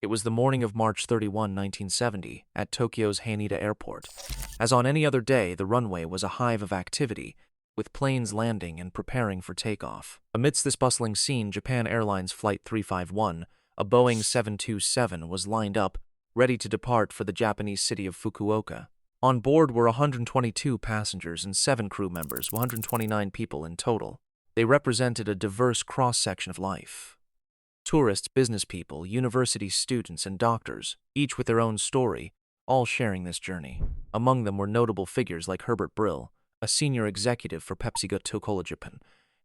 It was the morning of March 31, 1970, at Tokyo's Haneda Airport. As on any other day, the runway was a hive of activity, with planes landing and preparing for takeoff. Amidst this bustling scene, Japan Airlines Flight 351, a Boeing 727, was lined up, ready to depart for the Japanese city of Fukuoka. On board were 122 passengers and 7 crew members, 129 people in total. They represented a diverse cross-section of life. Tourists, business people, university students, and doctors, each with their own story, all sharing this journey. Among them were notable figures like Herbert Brill, a senior executive for Pepsi Japan,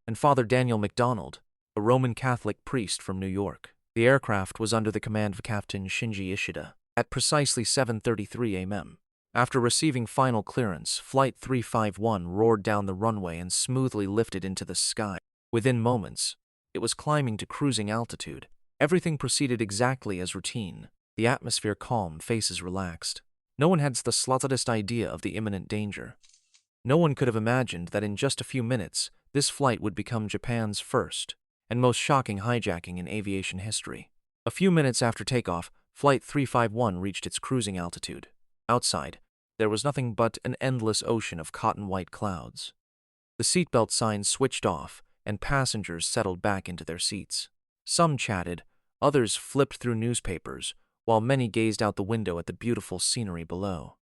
and Father Daniel MacDonald, a Roman Catholic priest from New York. The aircraft was under the command of Captain Shinji Ishida. At precisely 7:33 a.m., after receiving final clearance, Flight 351 roared down the runway and smoothly lifted into the sky. Within moments, it was climbing to cruising altitude. Everything proceeded exactly as routine. The atmosphere calm, faces relaxed. No one had the slightest idea of the imminent danger. No one could have imagined that in just a few minutes, this flight would become Japan's first and most shocking hijacking in aviation history. A few minutes after takeoff, Flight 351 reached its cruising altitude. Outside, there was nothing but an endless ocean of cotton-white clouds. The seatbelt signs switched off, and passengers settled back into their seats. Some chatted, others flipped through newspapers, while many gazed out the window at the beautiful scenery below.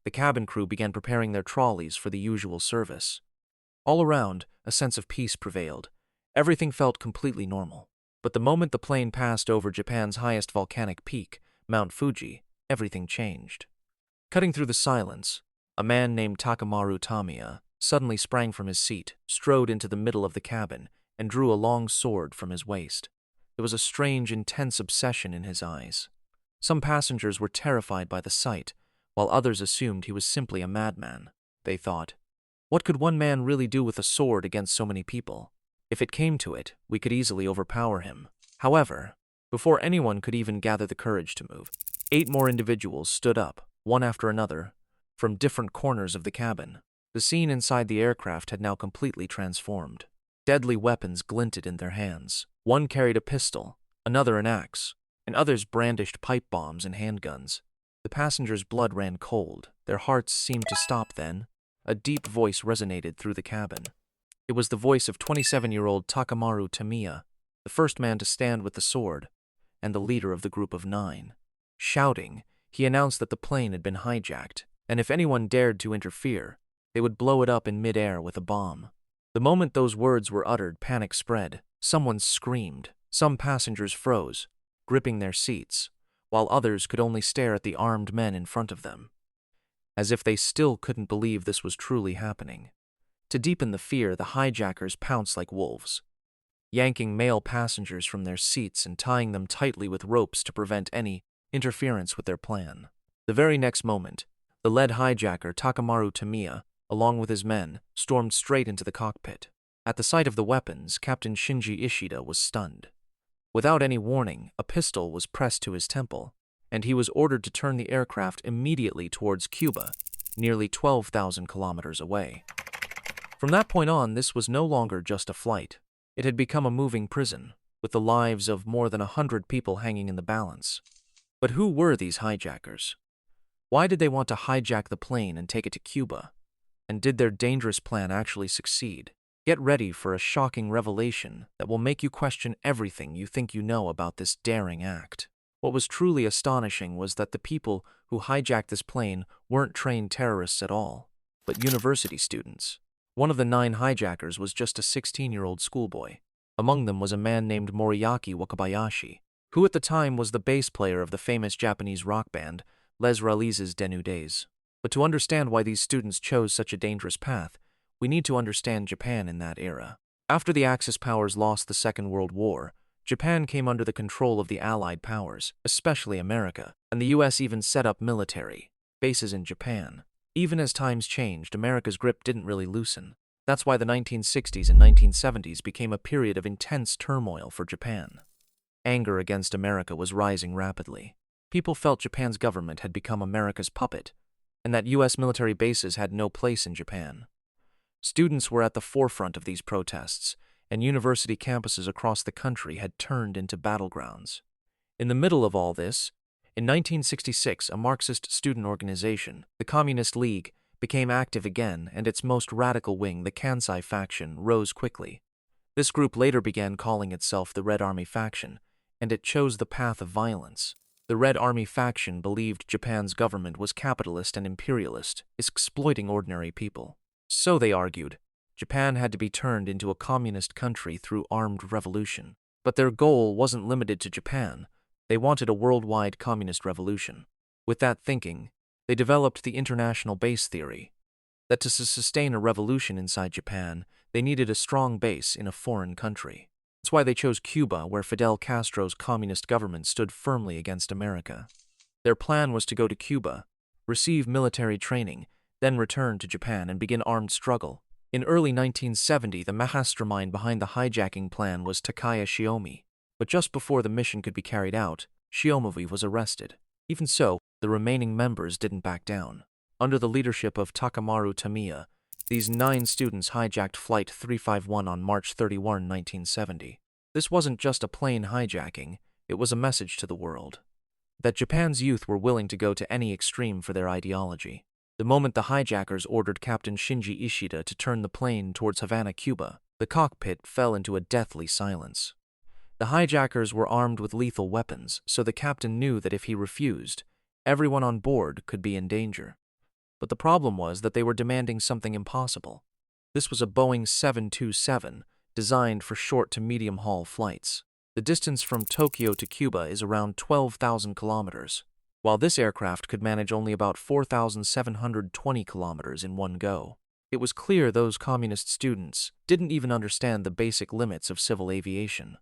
The cabin crew began preparing their trolleys for the usual service. All around, a sense of peace prevailed. Everything felt completely normal. But the moment the plane passed over Japan's highest volcanic peak, Mount Fuji, everything changed. Cutting through the silence, a man named Takamaru Tamiya suddenly sprang from his seat, strode into the middle of the cabin, and drew a long sword from his waist. There was a strange, intense obsession in his eyes. Some passengers were terrified by the sight, while others assumed he was simply a madman. They thought, what could one man really do with a sword against so many people? If it came to it, we could easily overpower him. However, before anyone could even gather the courage to move, 8 more individuals stood up, one after another, from different corners of the cabin. The scene inside the aircraft had now completely transformed. Deadly weapons glinted in their hands. One carried a pistol, another an axe, and others brandished pipe bombs and handguns. The passengers' blood ran cold. Their hearts seemed to stop then. A deep voice resonated through the cabin. It was the voice of 27-year-old Takamaru Tamiya, the first man to stand with the sword, and the leader of the group of 9. Shouting, he announced that the plane had been hijacked, and if anyone dared to interfere, they would blow it up in mid-air with a bomb. The moment those words were uttered, panic spread. Someone screamed. Some passengers froze, gripping their seats, while others could only stare at the armed men in front of them, as if they still couldn't believe this was truly happening. To deepen the fear, the hijackers pounced like wolves, yanking male passengers from their seats and tying them tightly with ropes to prevent any interference with their plan. The very next moment, the lead hijacker Takamaru Tamiya, along with his men, stormed straight into the cockpit. At the sight of the weapons, Captain Shinji Ishida was stunned. Without any warning, a pistol was pressed to his temple, and he was ordered to turn the aircraft immediately towards Cuba, nearly 12,000 kilometers away. From that point on, this was no longer just a flight. It had become a moving prison, with the lives of more than 100 people hanging in the balance. But who were these hijackers? Why did they want to hijack the plane and take it to Cuba? And did their dangerous plan actually succeed? Get ready for a shocking revelation that will make you question everything you think you know about this daring act. What was truly astonishing was that the people who hijacked this plane weren't trained terrorists at all, but university students. One of the 9 hijackers was just a 16-year-old schoolboy. Among them was a man named Moriaki Wakabayashi, who at the time was the bass player of the famous Japanese rock band Les Ralises des Nudes. But to understand why these students chose such a dangerous path, we need to understand Japan in that era. After the Axis powers lost the Second World War, Japan came under the control of the Allied powers, especially America, and the US even set up military bases in Japan. Even as times changed, America's grip didn't really loosen. That's why the 1960s and 1970s became a period of intense turmoil for Japan. Anger against America was rising rapidly. People felt Japan's government had become America's puppet, and that US military bases had no place in Japan. Students were at the forefront of these protests, and university campuses across the country had turned into battlegrounds. In the middle of all this, in 1966, a Marxist student organization, the Communist League, became active again, and its most radical wing, the Kansai faction, rose quickly. This group later began calling itself the Red Army faction, and it chose the path of violence. The Red Army faction believed Japan's government was capitalist and imperialist, exploiting ordinary people. So they argued, Japan had to be turned into a communist country through armed revolution. But their goal wasn't limited to Japan. They wanted a worldwide communist revolution. With that thinking, they developed the international base theory, that to sustain a revolution inside Japan, they needed a strong base in a foreign country. That's why they chose Cuba, where Fidel Castro's communist government stood firmly against America. Their plan was to go to Cuba, receive military training, then return to Japan and begin armed struggle. In early 1970, the mastermind behind the hijacking plan was Takaya Shiomi. But just before the mission could be carried out, Shiomi was arrested. Even so, the remaining members didn't back down. Under the leadership of Takamaru Tamiya, these 9 students hijacked Flight 351 on March 31, 1970. This wasn't just a plain hijacking, it was a message to the world that Japan's youth were willing to go to any extreme for their ideology. The moment the hijackers ordered Captain Shinji Ishida to turn the plane towards Havana, Cuba, the cockpit fell into a deathly silence. The hijackers were armed with lethal weapons, so the captain knew that if he refused, everyone on board could be in danger. But the problem was that they were demanding something impossible. This was a Boeing 727, designed for short to medium-haul flights. The distance from Tokyo to Cuba is around 12,000 kilometers, while this aircraft could manage only about 4,720 kilometers in one go. It was clear those communist students didn't even understand the basic limits of civil aviation.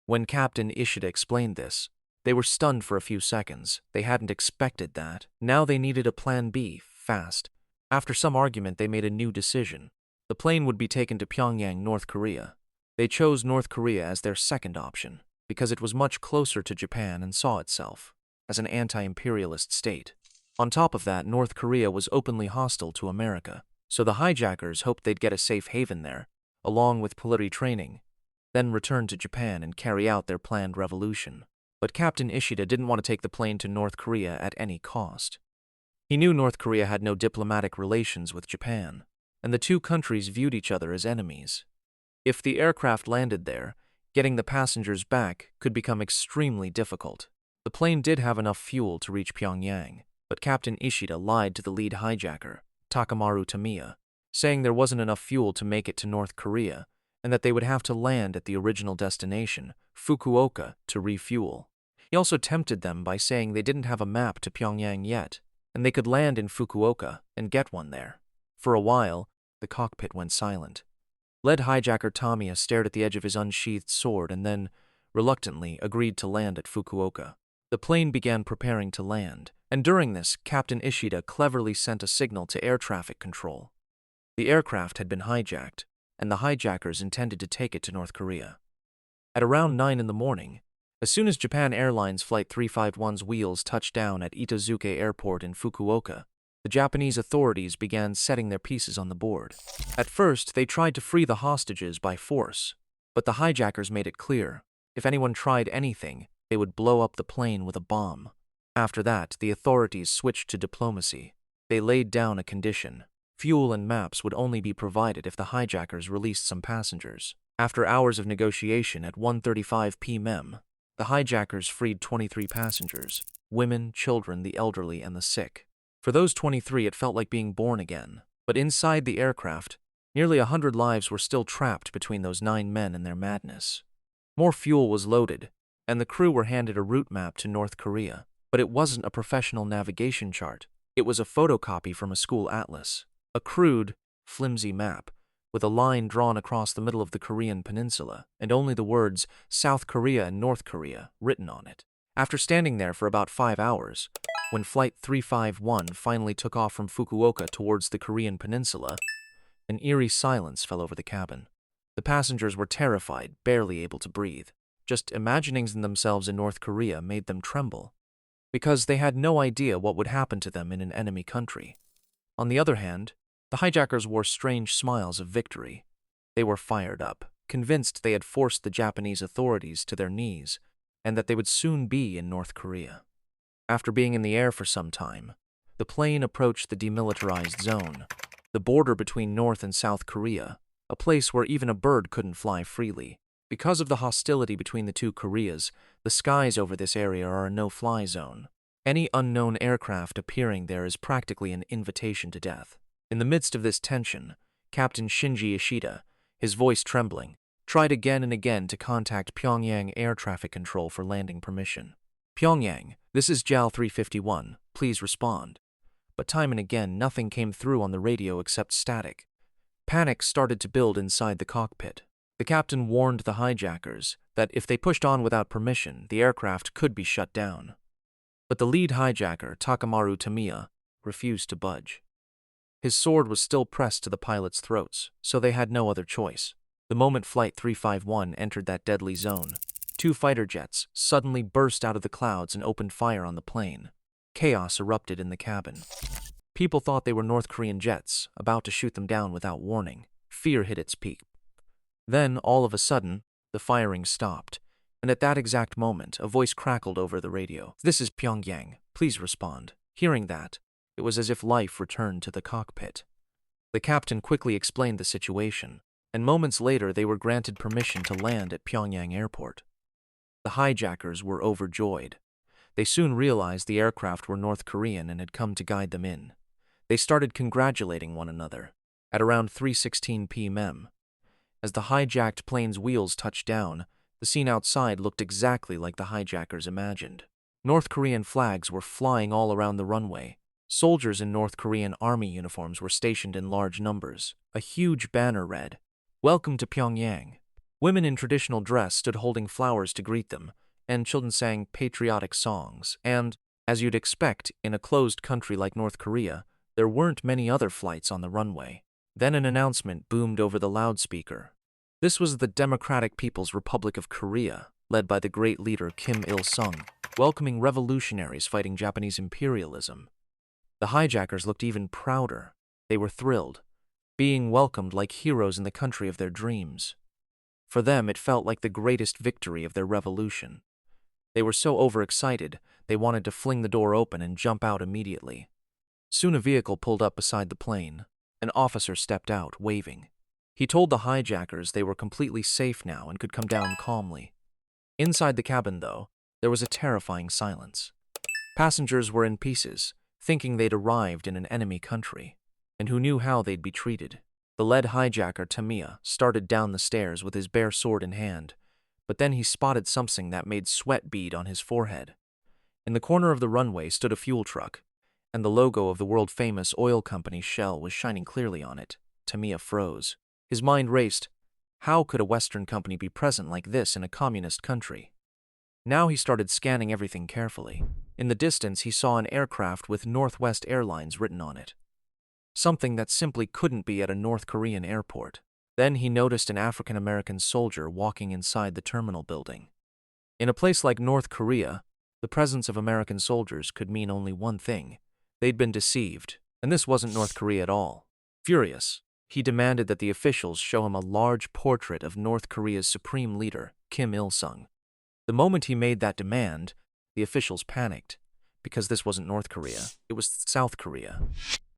When Captain Ishida explained this, they were stunned for a few seconds. They hadn't expected that. Now they needed a plan B, fast. After some argument, they made a new decision. The plane would be taken to Pyongyang, North Korea. They chose North Korea as their second option, because it was much closer to Japan and saw itself as an anti-imperialist state. On top of that, North Korea was openly hostile to America, so the hijackers hoped they'd get a safe haven there, along with military training, then return to Japan and carry out their planned revolution. But Captain Ishida didn't want to take the plane to North Korea at any cost. He knew North Korea had no diplomatic relations with Japan, and the two countries viewed each other as enemies. If the aircraft landed there, getting the passengers back could become extremely difficult. The plane did have enough fuel to reach Pyongyang, but Captain Ishida lied to the lead hijacker, Takamaru Tamiya, saying there wasn't enough fuel to make it to North Korea, and that they would have to land at the original destination, Fukuoka, to refuel. He also tempted them by saying they didn't have a map to Pyongyang yet, and they could land in Fukuoka and get one there. For a while, the cockpit went silent. Lead hijacker Tamiya stared at the edge of his unsheathed sword and then, reluctantly, agreed to land at Fukuoka. The plane began preparing to land, and during this, Captain Ishida cleverly sent a signal to air traffic control. The aircraft had been hijacked, and the hijackers intended to take it to North Korea. At around 9 in the morning, as soon as Japan Airlines Flight 351's wheels touched down at Itazuke Airport in Fukuoka, the Japanese authorities began setting their pieces on the board. At first, they tried to free the hostages by force, but the hijackers made it clear, if anyone tried anything, they would blow up the plane with a bomb. After that, the authorities switched to diplomacy. They laid down a condition. Fuel and maps would only be provided if the hijackers released some passengers. After hours of negotiation at 1:35 p.m., the hijackers freed 23 passengers, women, children, the elderly, and the sick. For those 23, it felt like being born again. But inside the aircraft, nearly 100 lives were still trapped between those 9 men and their madness. More fuel was loaded, and the crew were handed a route map to North Korea. But it wasn't a professional navigation chart. It was a photocopy from a school atlas. A crude, flimsy map, with a line drawn across the middle of the Korean peninsula, and only the words South Korea and North Korea written on it. After standing there for about 5 hours, when Flight 351 finally took off from Fukuoka towards the Korean peninsula, an eerie silence fell over the cabin. The passengers were terrified, barely able to breathe. Just imagining themselves in North Korea made them tremble, because they had no idea what would happen to them in an enemy country. On the other hand, the hijackers wore strange smiles of victory. They were fired up, convinced they had forced the Japanese authorities to their knees. and that they would soon be in North Korea. After being in the air for some time, the plane approached the demilitarized zone, the border between North and South Korea, a place where even a bird couldn't fly freely. Because of the hostility between the two Koreas, the skies over this area are a no-fly zone. Any unknown aircraft appearing there is practically an invitation to death. In the midst of this tension, Captain Shinji Ishida, his voice trembling, tried again and again to contact Pyongyang Air Traffic Control for landing permission. "Pyongyang, this is JAL 351, please respond." But time and again, nothing came through on the radio except static. Panic started to build inside the cockpit. The captain warned the hijackers that if they pushed on without permission, the aircraft could be shut down. But the lead hijacker, Takamaru Tamiya, refused to budge. His sword was still pressed to the pilots' throats, so they had no other choice. The moment Flight 351 entered that deadly zone, two fighter jets suddenly burst out of the clouds and opened fire on the plane. Chaos erupted in the cabin. People thought they were North Korean jets, about to shoot them down without warning. Fear hit its peak. Then, all of a sudden, the firing stopped, and at that exact moment, a voice crackled over the radio. "This is Pyongyang, please respond." Hearing that, it was as if life returned to the cockpit. The captain quickly explained the situation, and moments later they were granted permission to land at Pyongyang Airport. The hijackers were overjoyed. They soon realized the aircraft were North Korean and had come to guide them in. They started congratulating one another. At around 3:16 p.m., as the hijacked plane's wheels touched down, the scene outside looked exactly like the hijackers imagined. North Korean flags were flying all around the runway. Soldiers in North Korean army uniforms were stationed in large numbers. A huge banner read, "Welcome to Pyongyang." Women in traditional dress stood holding flowers to greet them, and children sang patriotic songs. And, as you'd expect in a closed country like North Korea, there weren't many other flights on the runway. Then an announcement boomed over the loudspeaker. This was the Democratic People's Republic of Korea, led by the great leader Kim Il-sung, welcoming revolutionaries fighting Japanese imperialism. The hijackers looked even prouder. They were thrilled, being welcomed like heroes in the country of their dreams. For them, it felt like the greatest victory of their revolution. They were so overexcited, they wanted to fling the door open and jump out immediately. Soon a vehicle pulled up beside the plane. An officer stepped out, waving. He told the hijackers they were completely safe now and could come down calmly. Inside the cabin, though, there was a terrifying silence. Passengers were in pieces, thinking they'd arrived in an enemy country, and who knew how they'd be treated. The lead hijacker, Tamiya, started down the stairs with his bare sword in hand, but then he spotted something that made sweat bead on his forehead. In the corner of the runway stood a fuel truck, and the logo of the world-famous oil company Shell was shining clearly on it. Tamiya froze. His mind raced. How could a Western company be present like this in a communist country? Now he started scanning everything carefully. In the distance, he saw an aircraft with Northwest Airlines written on it. Something that simply couldn't be at a North Korean airport. Then he noticed an African-American soldier walking inside the terminal building. In a place like North Korea, the presence of American soldiers could mean only one thing. They'd been deceived, and this wasn't North Korea at all. Furious, he demanded that the officials show him a large portrait of North Korea's supreme leader, Kim Il-sung. The moment he made that demand, the officials panicked, because this wasn't North Korea, it was South Korea.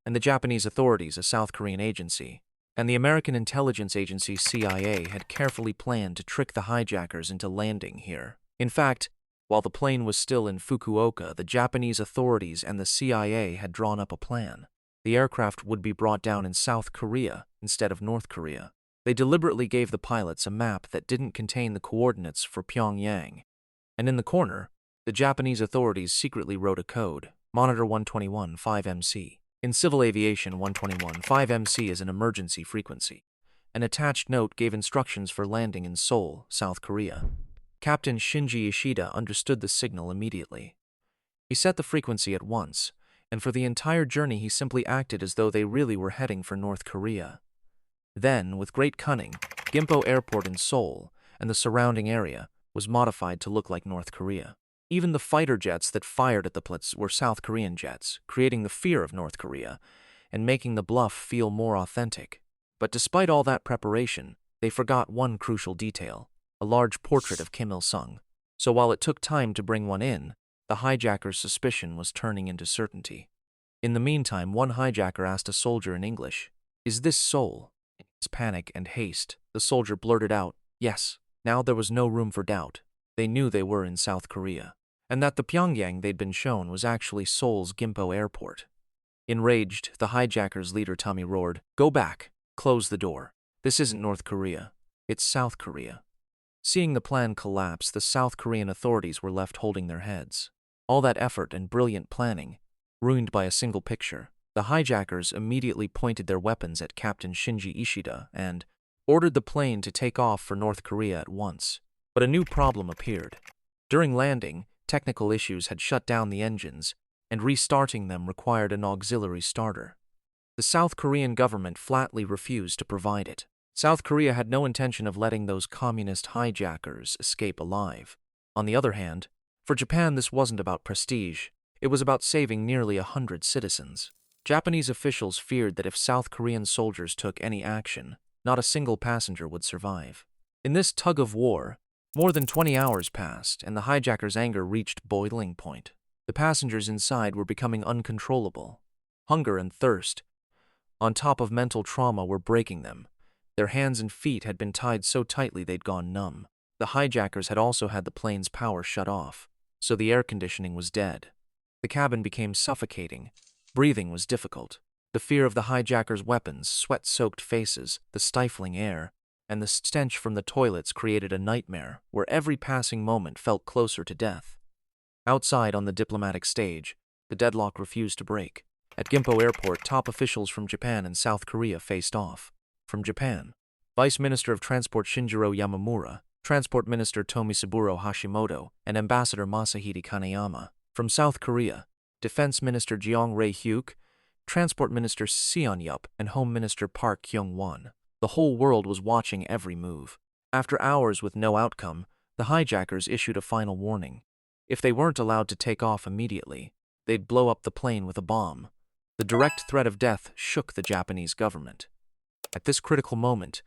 And the Japanese authorities, a South Korean agency, and the American intelligence agency CIA had carefully planned to trick the hijackers into landing here. In fact, while the plane was still in Fukuoka, the Japanese authorities and the CIA had drawn up a plan. The aircraft would be brought down in South Korea instead of North Korea. They deliberately gave the pilots a map that didn't contain the coordinates for Pyongyang. And in the corner, the Japanese authorities secretly wrote a code, Monitor 121 5MC. In civil aviation, 121 5MC is an emergency frequency. An attached note gave instructions for landing in Seoul, South Korea. Captain Shinji Ishida understood the signal immediately. He set the frequency at once, and for the entire journey he simply acted as though they really were heading for North Korea. Then, with great cunning, Gimpo Airport in Seoul and the surrounding area was modified to look like North Korea. Even the fighter jets that fired at the planes were South Korean jets, creating the fear of North Korea and making the bluff feel more authentic. But despite all that preparation, they forgot one crucial detail: a large portrait of Kim Il-sung. So while it took time to bring one in, the hijacker's suspicion was turning into certainty. In the meantime, one hijacker asked a soldier in English, "Is this Seoul?" In his panic and haste, the soldier blurted out, "Yes." Now there was no room for doubt. They knew they were in South Korea, and that the Pyongyang they'd been shown was actually Seoul's Gimpo airport. Enraged, the hijackers' leader Tommy roared, "Go back! Close the door. This isn't North Korea. It's South Korea." Seeing the plan collapse, the South Korean authorities were left holding their heads. All that effort and brilliant planning, ruined by a single picture. The hijackers immediately pointed their weapons at Captain Shinji Ishida and ordered the plane to take off for North Korea at once. But a new problem appeared. During landing, technical issues had shut down the engines, and restarting them required an auxiliary starter. The South Korean government flatly refused to provide it. South Korea had no intention of letting those communist hijackers escape alive. On the other hand, for Japan this wasn't about prestige, it was about saving nearly 100 citizens. Japanese officials feared that if South Korean soldiers took any action, not a single passenger would survive. In this tug of war, more than 20 hours passed, and the hijackers' anger reached boiling point. The passengers inside were becoming uncontrollable. Hunger and thirst, on top of mental trauma, were breaking them. Their hands and feet had been tied so tightly they'd gone numb. The hijackers had also had the plane's power shut off, so the air conditioning was dead. The cabin became suffocating. Breathing was difficult. The fear of the hijackers' weapons, sweat-soaked faces, the stifling air, and the stench from the toilets created a nightmare where every passing moment felt closer to death. Outside on the diplomatic stage, the deadlock refused to break. At Gimpo Airport, top officials from Japan and South Korea faced off. From Japan, Vice Minister of Transport Shinjiro Yamamura, Transport Minister Tomisaburo Hashimoto, and Ambassador Masahide Kaneyama. From South Korea, Defense Minister Jeong Rae-hyuk, Transport Minister Seon-yup, and Home Minister Park Kyung-won. The whole world was watching every move. After hours with no outcome, the hijackers issued a final warning. If they weren't allowed to take off immediately, they'd blow up the plane with a bomb. The direct threat of death shook the Japanese government. At this critical moment,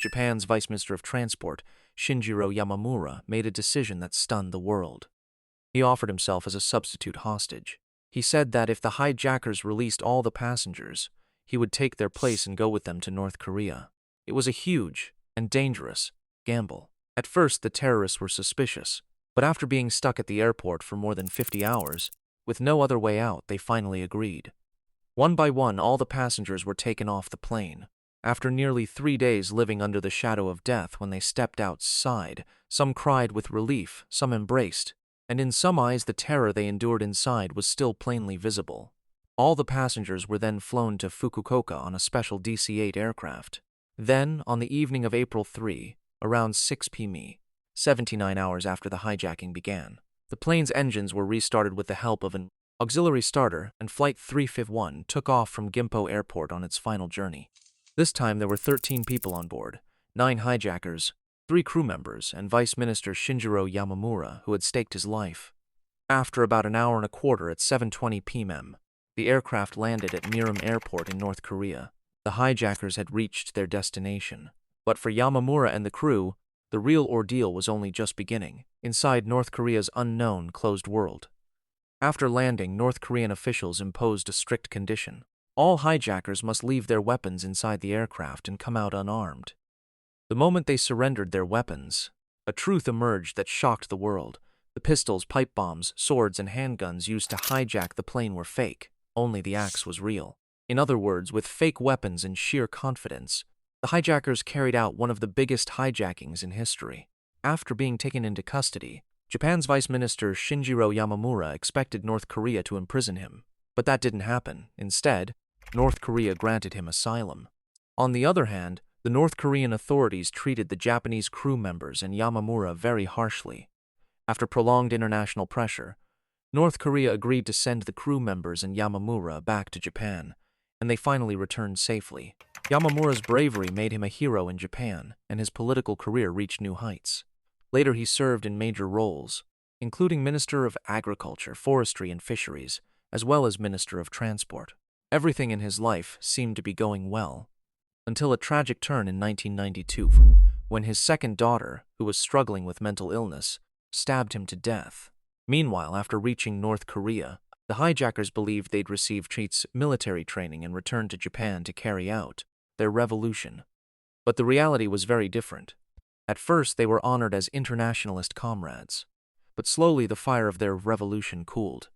Japan's Vice Minister of Transport, Shinjiro Yamamura, made a decision that stunned the world. He offered himself as a substitute hostage. He said that if the hijackers released all the passengers, he would take their place and go with them to North Korea. It was a huge and dangerous gamble. At first, the terrorists were suspicious, but after being stuck at the airport for more than 50 hours, with no other way out, they finally agreed. One by one, all the passengers were taken off the plane. After nearly 3 days living under the shadow of death, when they stepped outside, some cried with relief, some embraced, and in some eyes the terror they endured inside was still plainly visible. All the passengers were then flown to Fukuoka on a special DC-8 aircraft. Then, on the evening of April 3, around 6 p.m., 79 hours after the hijacking began, the plane's engines were restarted with the help of an auxiliary starter, and Flight 351 took off from Gimpo Airport on its final journey. This time there were 13 people on board, 9 hijackers, 3 crew members, and Vice Minister Shinjiro Yamamura, who had staked his life. After about an hour and a quarter at 7:20 p.m., the aircraft landed at Miram Airport in North Korea. The hijackers had reached their destination. But for Yamamura and the crew, the real ordeal was only just beginning, inside North Korea's unknown closed world. After landing, North Korean officials imposed a strict condition. All hijackers must leave their weapons inside the aircraft and come out unarmed. The moment they surrendered their weapons, a truth emerged that shocked the world. The pistols, pipe bombs, swords, and handguns used to hijack the plane were fake. Only the axe was real. In other words, with fake weapons and sheer confidence, the hijackers carried out one of the biggest hijackings in history. After being taken into custody, Japan's Vice Minister Shinjiro Yamamura expected North Korea to imprison him. But that didn't happen. Instead, North Korea granted him asylum. On the other hand, the North Korean authorities treated the Japanese crew members and Yamamura very harshly. After prolonged international pressure, North Korea agreed to send the crew members and Yamamura back to Japan, and they finally returned safely. Yamamura's bravery made him a hero in Japan, and his political career reached new heights. Later he served in major roles, including Minister of Agriculture, Forestry, and Fisheries, as well as Minister of Transport. Everything in his life seemed to be going well, until a tragic turn in 1992, when his second daughter, who was struggling with mental illness, stabbed him to death. Meanwhile, after reaching North Korea, the hijackers believed they'd received military training and returned to Japan to carry out their revolution. But the reality was very different. At first, they were honored as internationalist comrades, but slowly the fire of their revolution cooled.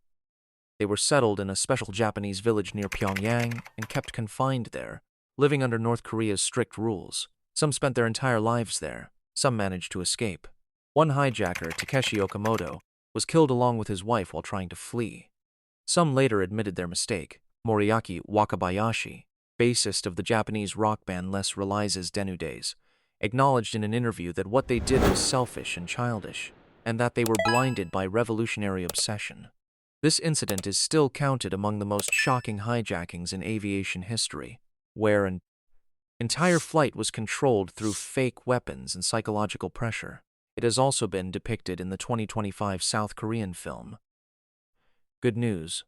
They were settled in a special Japanese village near Pyongyang and kept confined there, living under North Korea's strict rules. Some spent their entire lives there, some managed to escape. One hijacker, Takeshi Okamoto, was killed along with his wife while trying to flee. Some later admitted their mistake. Moriaki Wakabayashi, bassist of the Japanese rock band Les Realizes Denudes, acknowledged in an interview that what they did was selfish and childish, and that they were blinded by revolutionary obsession. This incident is still counted among the most shocking hijackings in aviation history, where an entire flight was controlled through fake weapons and psychological pressure. It has also been depicted in the 2025 South Korean film. Good news.